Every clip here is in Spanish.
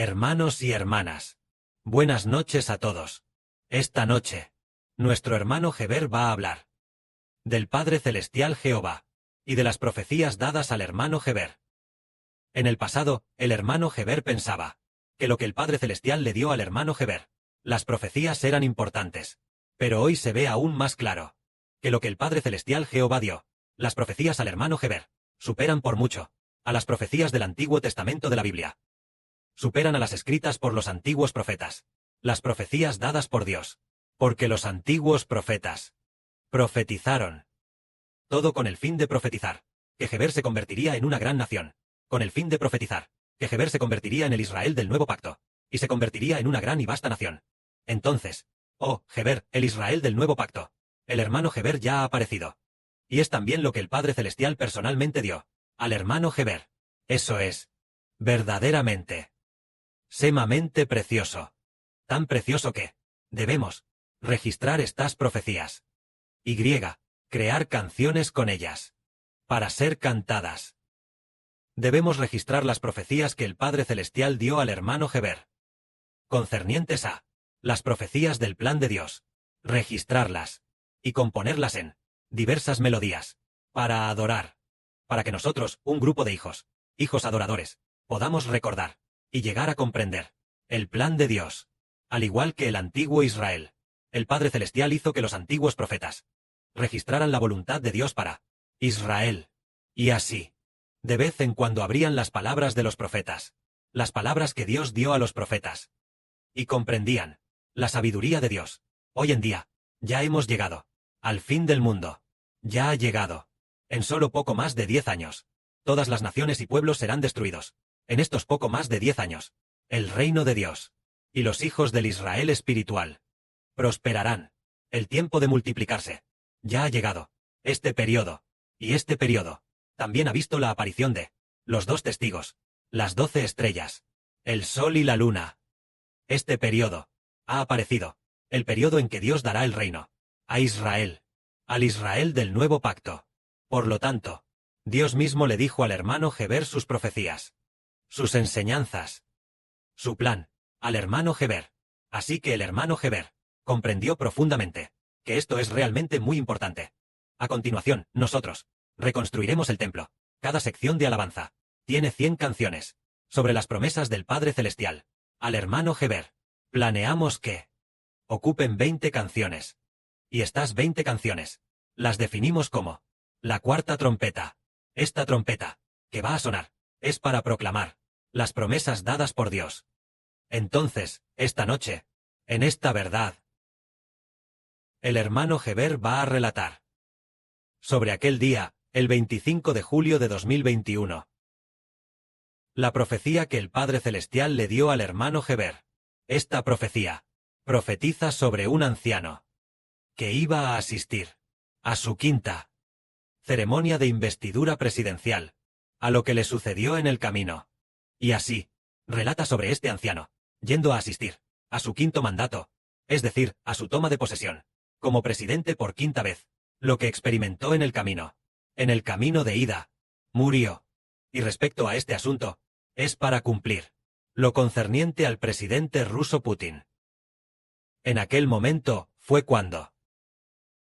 Hermanos y hermanas, buenas noches a todos. Esta noche, nuestro hermano Heber va a hablar del Padre Celestial Jehová y de las profecías dadas al hermano Heber. En el pasado, el hermano Heber pensaba que lo que el Padre Celestial le dio al hermano Heber, las profecías eran importantes, pero hoy se ve aún más claro que lo que el Padre Celestial Jehová dio, las profecías al hermano Heber, superan por mucho a las profecías del Antiguo Testamento de la Biblia. Superan a las escritas por los antiguos profetas, las profecías dadas por Dios, porque los antiguos profetas profetizaron. Todo con el fin de profetizar, que Heber se convertiría en una gran nación, con el fin de profetizar, que Heber se convertiría en el Israel del nuevo pacto, y se convertiría en una gran y vasta nación. Entonces, oh, Heber, el Israel del nuevo pacto, el hermano Heber ya ha aparecido. Y es también lo que el Padre Celestial personalmente dio al hermano Heber. Eso es verdaderamente sumamente precioso. Tan precioso que debemos registrar estas profecías. Y crear canciones con ellas, para ser cantadas. Debemos registrar las profecías que el Padre Celestial dio al hermano Heber, concernientes a las profecías del plan de Dios, registrarlas y componerlas en diversas melodías, para adorar, para que nosotros, un grupo de hijos adoradores, podamos recordar y llegar a comprender el plan de Dios. Al igual que el antiguo Israel, el Padre Celestial hizo que los antiguos profetas registraran la voluntad de Dios para Israel. Y así, de vez en cuando abrían las palabras de los profetas, las palabras que Dios dio a los profetas, y comprendían la sabiduría de Dios. Hoy en día, ya hemos llegado al fin del mundo. Ya ha llegado. En solo poco más de 10 años, todas las naciones y pueblos serán destruidos. En estos poco más de 10 años, el reino de Dios y los hijos del Israel espiritual prosperarán. El tiempo de multiplicarse ya ha llegado. Este periodo también ha visto la aparición de los 2 testigos, las 12 estrellas, el sol y la luna. Este periodo ha aparecido, el periodo en que Dios dará el reino a Israel, al Israel del nuevo pacto. Por lo tanto, Dios mismo le dijo al hermano Heber sus profecías, sus enseñanzas, su plan, al hermano Heber. Así que el hermano Heber comprendió profundamente que esto es realmente muy importante. A continuación, nosotros reconstruiremos el templo. Cada sección de alabanza tiene 100 canciones sobre las promesas del Padre Celestial. Al hermano Heber planeamos que ocupen 20 canciones. Y estas 20 canciones las definimos como la cuarta trompeta. Esta trompeta que va a sonar es para proclamar las promesas dadas por Dios. Entonces, esta noche, en esta verdad, el hermano Heber va a relatar sobre aquel día, el 25 de julio de 2021. La profecía que el Padre Celestial le dio al hermano Heber. Esta profecía profetiza sobre un anciano que iba a asistir a su quinta ceremonia de investidura presidencial, a lo que le sucedió en el camino. Y así, relata sobre este anciano, yendo a asistir a su quinto mandato, es decir, a su toma de posesión, como presidente por quinta vez, lo que experimentó en el camino de ida, murió. Y respecto a este asunto, es para cumplir lo concerniente al presidente ruso Putin. En aquel momento, fue cuando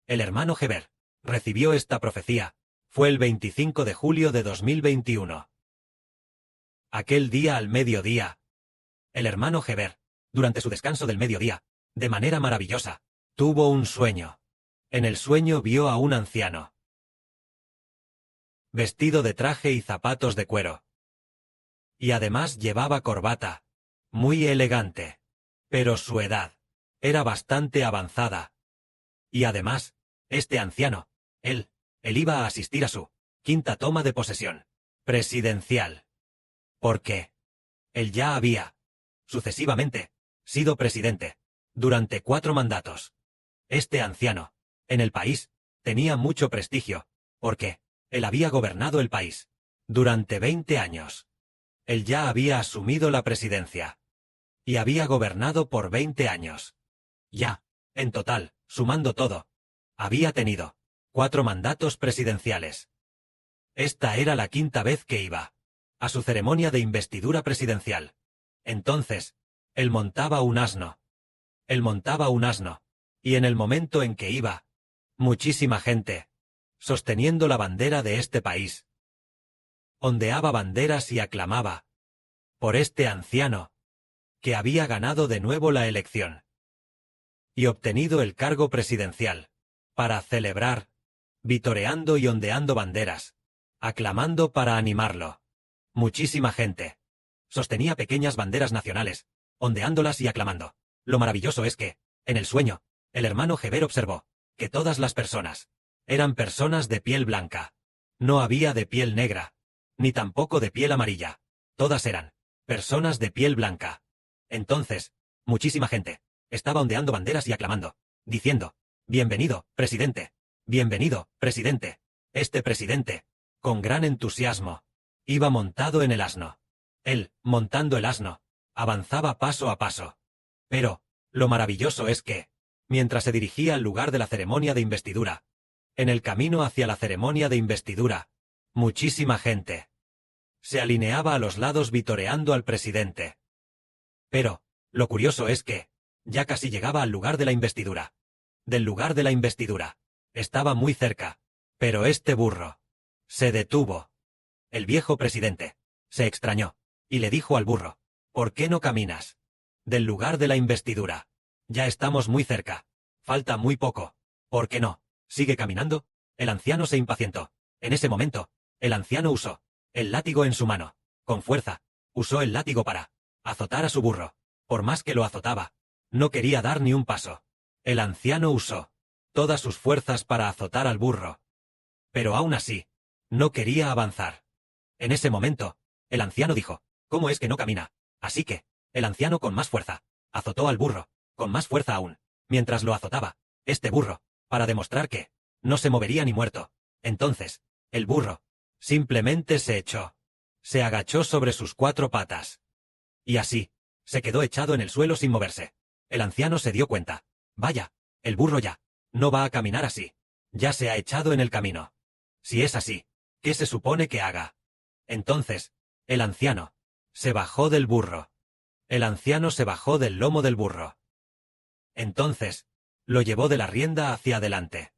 el hermano Heber recibió esta profecía, fue el 25 de julio de 2021. Aquel día al mediodía, el hermano Heber, durante su descanso del mediodía, de manera maravillosa, tuvo un sueño. En el sueño vio a un anciano, vestido de traje y zapatos de cuero. Y además llevaba corbata, muy elegante. Pero su edad era bastante avanzada. Y además, este anciano, él iba a asistir a su quinta toma de posesión presidencial. Porque él ya había, sucesivamente, sido presidente durante 4 mandatos. Este anciano, en el país, tenía mucho prestigio, porque él había gobernado el país durante 20 años. Él ya había asumido la presidencia. Y había gobernado por 20 años. Ya, en total, sumando todo, había tenido 4 mandatos presidenciales. Esta era la quinta vez que iba a su ceremonia de investidura presidencial. Entonces, él montaba un asno. Él montaba un asno. Y en el momento en que iba, muchísima gente, sosteniendo la bandera de este país, ondeaba banderas y aclamaba por este anciano, que había ganado de nuevo la elección y obtenido el cargo presidencial, para celebrar, vitoreando y ondeando banderas, aclamando para animarlo. Muchísima gente sostenía pequeñas banderas nacionales, ondeándolas y aclamando. Lo maravilloso es que, en el sueño, el hermano Heber observó que todas las personas eran personas de piel blanca. No había de piel negra, ni tampoco de piel amarilla. Todas eran personas de piel blanca. Entonces, muchísima gente estaba ondeando banderas y aclamando, diciendo: «Bienvenido, presidente. Bienvenido, presidente». Este presidente, con gran entusiasmo, iba montado en el asno. Él, montando el asno, avanzaba paso a paso. Pero, lo maravilloso es que, mientras se dirigía al lugar de la ceremonia de investidura, en el camino hacia la ceremonia de investidura, muchísima gente se alineaba a los lados vitoreando al presidente. Pero, lo curioso es que, ya casi llegaba al lugar de la investidura. Del lugar de la investidura. Estaba muy cerca. Pero este burro se detuvo. El viejo presidente se extrañó y le dijo al burro: «¿Por qué no caminas? Del lugar de la investidura. Ya estamos muy cerca. Falta muy poco. ¿Por qué no? Sigue caminando». El anciano se impacientó. En ese momento, el anciano usó el látigo en su mano. Con fuerza, usó el látigo para azotar a su burro. Por más que lo azotaba, no quería dar ni un paso. El anciano usó todas sus fuerzas para azotar al burro. Pero aún así, no quería avanzar. En ese momento, el anciano dijo: «¿Cómo es que no camina?». Así que, el anciano con más fuerza azotó al burro, con más fuerza aún, mientras lo azotaba, este burro, para demostrar que no se movería ni muerto. Entonces, el burro simplemente se echó. Se agachó sobre sus 4 patas. Y así, se quedó echado en el suelo sin moverse. El anciano se dio cuenta. Vaya, el burro ya no va a caminar así. Ya se ha echado en el camino. Si es así, ¿qué se supone que haga? Entonces, el anciano se bajó del burro. El anciano se bajó del lomo del burro. Entonces, lo llevó de la rienda hacia adelante.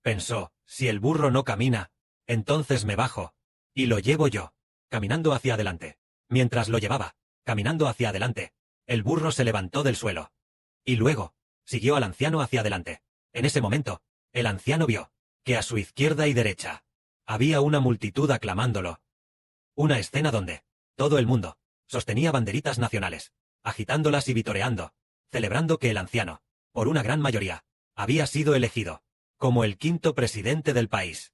Pensó: si el burro no camina, entonces me bajo y lo llevo yo, caminando hacia adelante. Mientras lo llevaba, caminando hacia adelante, el burro se levantó del suelo. Y luego, siguió al anciano hacia adelante. En ese momento, el anciano vio que a su izquierda y derecha había una multitud aclamándolo. Una escena donde todo el mundo sostenía banderitas nacionales, agitándolas y vitoreando, celebrando que el anciano, por una gran mayoría, había sido elegido como el 5º presidente del país,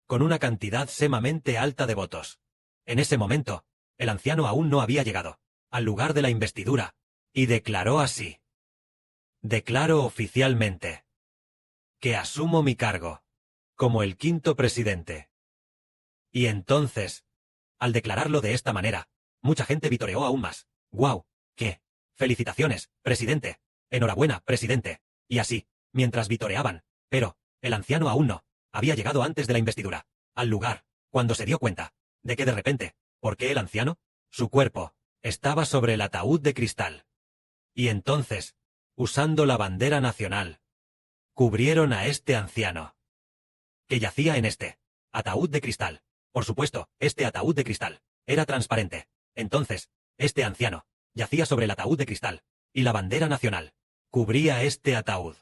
con una cantidad sumamente alta de votos. En ese momento, el anciano aún no había llegado al lugar de la investidura, y declaró así: «Declaro oficialmente que asumo mi cargo como el 5º presidente». Y entonces, al declararlo de esta manera, mucha gente vitoreó aún más. «¡Guau! ¡Qué! ¡Felicitaciones, presidente! ¡Enhorabuena, presidente!». Y así, mientras vitoreaban, pero el anciano aún no había llegado antes de la investidura al lugar, cuando se dio cuenta de que de repente, ¿por qué el anciano? Su cuerpo estaba sobre el ataúd de cristal. Y entonces, usando la bandera nacional, cubrieron a este anciano, que yacía en este ataúd de cristal. Por supuesto, este ataúd de cristal era transparente. Entonces, este anciano yacía sobre el ataúd de cristal, y la bandera nacional cubría este ataúd.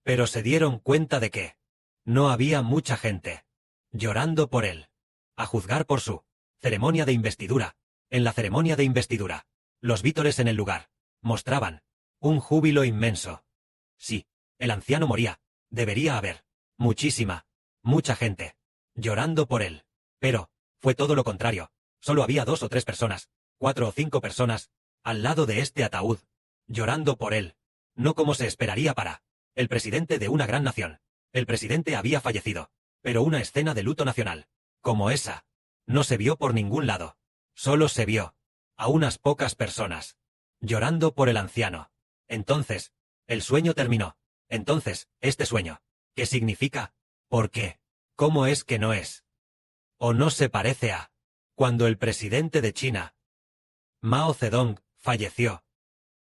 Pero se dieron cuenta de que no había mucha gente llorando por él. A juzgar por su ceremonia de investidura. En la ceremonia de investidura, los vítores en el lugar mostraban un júbilo inmenso. Si el anciano moría, debería haber mucha gente llorando por él. Pero fue todo lo contrario. Solo había 2 o 3 personas, 4 o 5 personas, al lado de este ataúd, llorando por él. No como se esperaría para el presidente de una gran nación. El presidente había fallecido, pero una escena de luto nacional, como esa, no se vio por ningún lado. Solo se vio a unas pocas personas llorando por el anciano. Entonces, el sueño terminó. Entonces, este sueño, ¿qué significa? ¿Por qué? ¿Cómo es que no es? ¿O no se parece a cuando el presidente de China, Mao Zedong, falleció.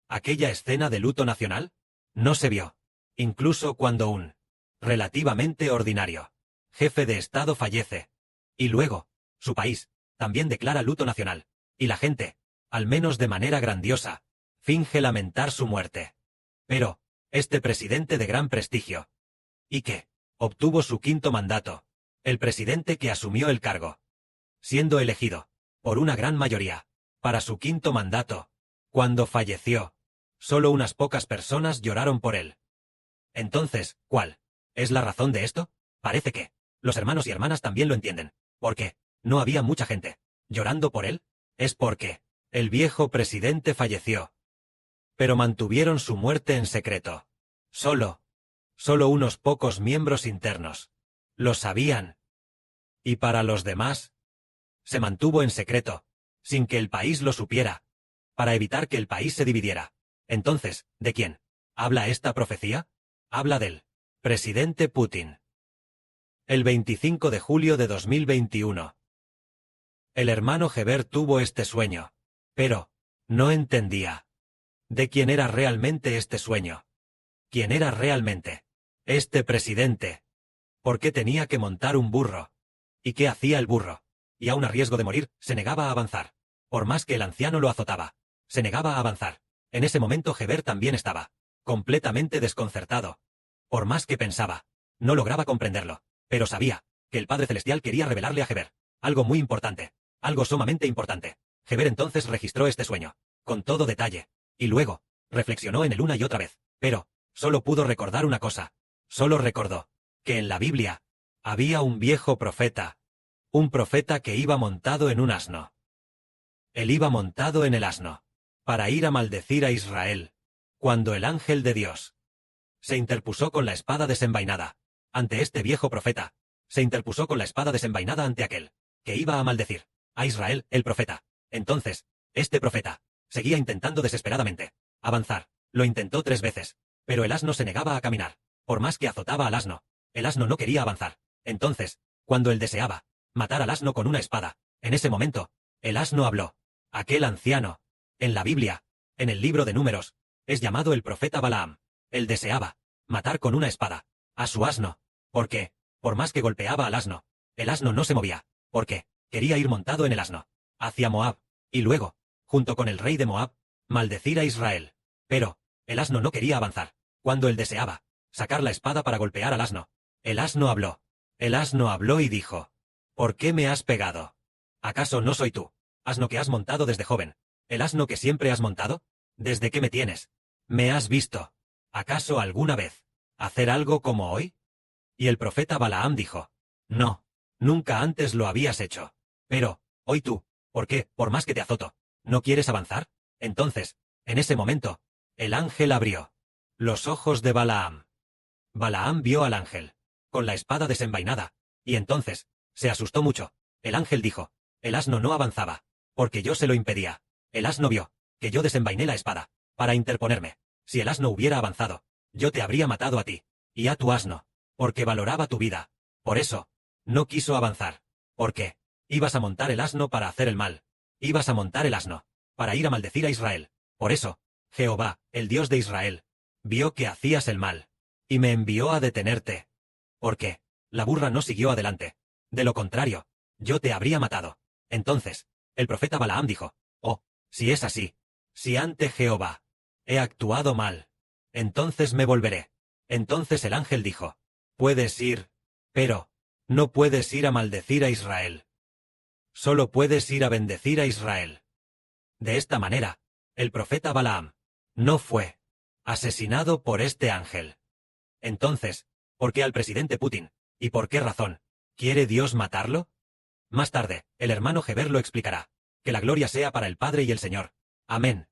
Aquella escena de luto nacional no se vio, incluso cuando un relativamente ordinario jefe de Estado fallece. Y luego, su país también declara luto nacional, y la gente, al menos de manera grandiosa, finge lamentar su muerte. Pero, este presidente de gran prestigio, y que obtuvo su quinto mandato, el presidente que asumió el cargo, siendo elegido, por una gran mayoría, para su quinto mandato, cuando falleció, solo unas pocas personas lloraron por él. Entonces, ¿cuál es la razón de esto? Parece que los hermanos y hermanas también lo entienden. ¿Por qué no había mucha gente llorando por él? Es porque el viejo presidente falleció. Pero mantuvieron su muerte en secreto. Solo unos pocos miembros internos lo sabían. Y para los demás, se mantuvo en secreto, sin que el país lo supiera, para evitar que el país se dividiera. Entonces, ¿de quién habla esta profecía? Habla del presidente Putin. El 25 de julio de 2021. El hermano Heber tuvo este sueño, pero no entendía de quién era realmente este sueño. ¿Quién era realmente este presidente? ¿Por qué tenía que montar un burro? ¿Y qué hacía el burro? Y aun a riesgo de morir, se negaba a avanzar. Por más que el anciano lo azotaba, se negaba a avanzar. En ese momento Heber también estaba completamente desconcertado. Por más que pensaba, no lograba comprenderlo, pero sabía que el Padre Celestial quería revelarle a Heber algo muy importante, algo sumamente importante. Heber entonces registró este sueño, con todo detalle, y luego reflexionó en él una y otra vez, pero solo pudo recordar una cosa. Solo recordó que en la Biblia había un viejo profeta, un profeta que iba montado en un asno. Él iba montado en el asno, para ir a maldecir a Israel, cuando el ángel de Dios se interpuso con la espada desenvainada ante este viejo profeta, se interpuso con la espada desenvainada ante aquel que iba a maldecir a Israel, el profeta. Entonces, este profeta seguía intentando desesperadamente avanzar. Lo intentó 3 veces, pero el asno se negaba a caminar. Por más que azotaba al asno, el asno no quería avanzar. Entonces, cuando él deseaba matar al asno con una espada, en ese momento, el asno habló. Aquel anciano, en la Biblia, en el libro de Números, es llamado el profeta Balaam. Él deseaba matar con una espada a su asno, porque, por más que golpeaba al asno, el asno no se movía, porque quería ir montado en el asno hacia Moab, y luego, junto con el rey de Moab, maldecir a Israel. Pero el asno no quería avanzar. Cuando él deseaba sacar la espada para golpear al asno, el asno habló. El asno habló y dijo: ¿Por qué me has pegado? ¿Acaso no soy tú, asno que has montado desde joven, el asno que siempre has montado? ¿Desde que me tienes? ¿Me has visto, acaso alguna vez, hacer algo como hoy? Y el profeta Balaam dijo: No, nunca antes lo habías hecho. Pero, hoy tú, ¿por qué, por más que te azoto, no quieres avanzar? Entonces, en ese momento, el ángel abrió los ojos de Balaam. Balaam vio al ángel, con la espada desenvainada, y entonces, se asustó mucho. El ángel dijo: El asno no avanzaba, porque yo se lo impedía. El asno vio que yo desenvainé la espada, para interponerme. Si el asno hubiera avanzado, yo te habría matado a ti, y a tu asno, porque valoraba tu vida. Por eso, no quiso avanzar. Porque ibas a montar el asno para hacer el mal. Ibas a montar el asno, para ir a maldecir a Israel. Por eso, Jehová, el Dios de Israel, vio que hacías el mal, y me envió a detenerte. Porque la burra no siguió adelante. De lo contrario, yo te habría matado. Entonces, el profeta Balaam dijo: Oh, si es así, si ante Jehová he actuado mal, entonces me volveré. Entonces el ángel dijo: Puedes ir, pero no puedes ir a maldecir a Israel. Solo puedes ir a bendecir a Israel. De esta manera, el profeta Balaam no fue asesinado por este ángel. Entonces, ¿por qué al presidente Putin? ¿Y por qué razón quiere Dios matarlo? Más tarde, el hermano Heber lo explicará. Que la gloria sea para el Padre y el Señor. Amén.